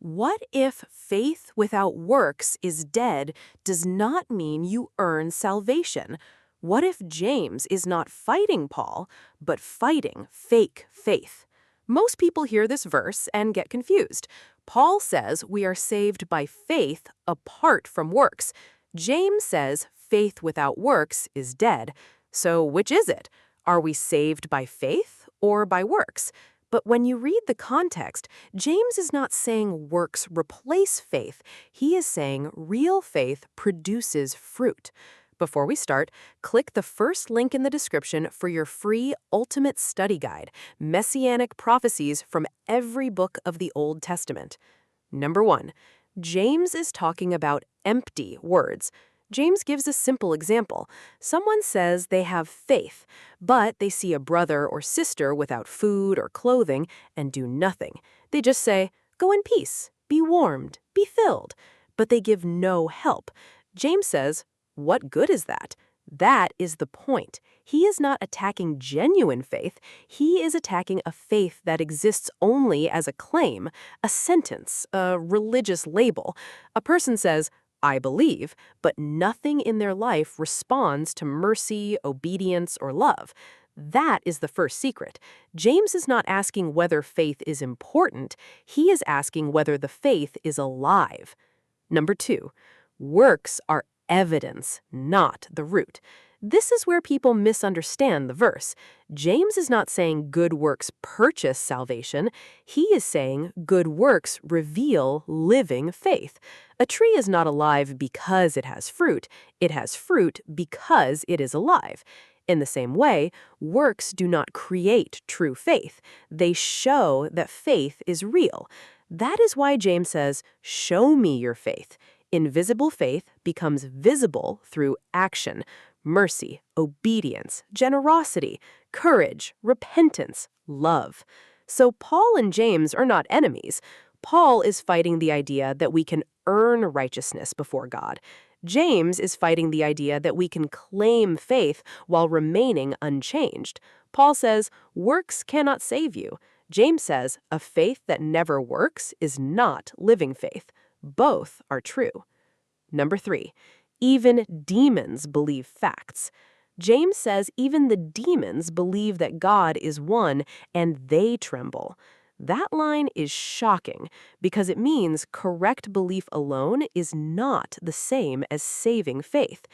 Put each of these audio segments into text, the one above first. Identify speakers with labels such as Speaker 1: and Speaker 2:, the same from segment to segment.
Speaker 1: What if faith without works is dead does not mean you earn salvation? What if James is not fighting Paul, but fighting fake faith? Most people hear this verse and get confused. Paul says we are saved by faith apart from works. James says faith without works is dead. So which is it? Are we saved by faith or by works? But when you read the context, James is not saying works replace faith. He is saying real faith produces fruit. Before we start, click the first link in the description for your free ultimate study guide, Messianic Prophecies from every book of the Old Testament. Number 1. James is talking about empty words. James gives a simple example. Someone says they have faith, but they see a brother or sister without food or clothing and do nothing. They just say, "Go in peace, be warmed, be filled," but they give no help. James says, what good is that? That is the point. He is not attacking genuine faith. He is attacking a faith that exists only as a claim, a sentence, a religious label. A person says, I believe, but nothing in their life responds to mercy, obedience, or love. That is the first secret. James is not asking whether faith is important. He is asking whether the faith is alive. Number 2, works are evidence, not the root. This is where people misunderstand the verse. James is not saying good works purchase salvation. He is saying good works reveal living faith. A tree is not alive because it has fruit. It has fruit because it is alive. In the same way, works do not create true faith. They show that faith is real. That is why James says, show me your faith. Invisible faith becomes visible through action. Mercy, obedience, generosity, courage, repentance, love. So Paul and James are not enemies. Paul is fighting the idea that we can earn righteousness before God. James is fighting the idea that we can claim faith while remaining unchanged. Paul says, works cannot save you. James says, a faith that never works is not living faith. Both are true. Number 3. Even demons believe facts. James says even the demons believe that God is one and they tremble. That line is shocking because it means correct belief alone is not the same as saving faith.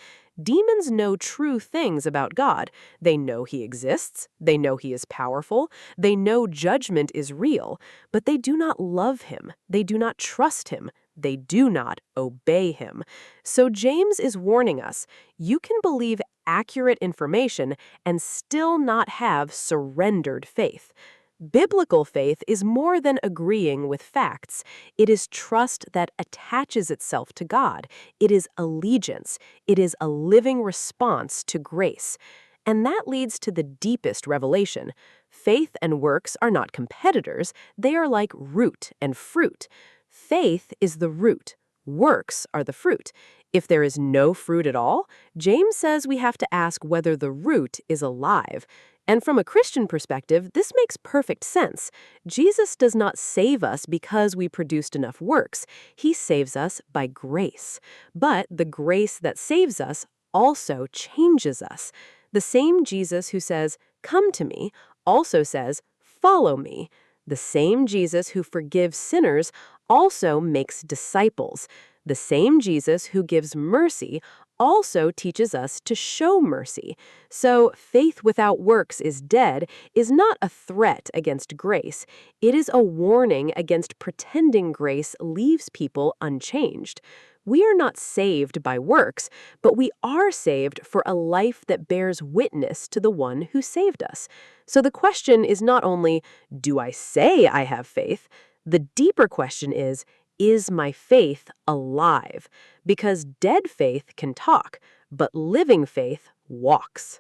Speaker 1: Demons know true things about God. They know he exists. They know he is powerful. They know judgment is real, but they do not love him. They do not trust him. They do not obey him. So James is warning us, you can believe accurate information and still not have surrendered faith. Biblical faith is more than agreeing with facts. It is trust that attaches itself to God. It is allegiance. It is a living response to grace. And that leads to the deepest revelation. Faith and works are not competitors. They are like root and fruit. Faith is the root. Works are the fruit. If there is no fruit at all, James says we have to ask whether the root is alive. And from a Christian perspective, this makes perfect sense. Jesus does not save us because we produced enough works. He saves us by grace. But the grace that saves us also changes us. The same Jesus who says, "Come to me," also says, "Follow me." The same Jesus who forgives sinners also makes disciples. The same Jesus who gives mercy also teaches us to show mercy. So faith without works is dead is not a threat against grace. It is a warning against pretending grace leaves people unchanged. We are not saved by works, but we are saved for a life that bears witness to the one who saved us. So the question is not only, do I say I have faith? The deeper question is my faith alive? Because dead faith can talk, but living faith walks.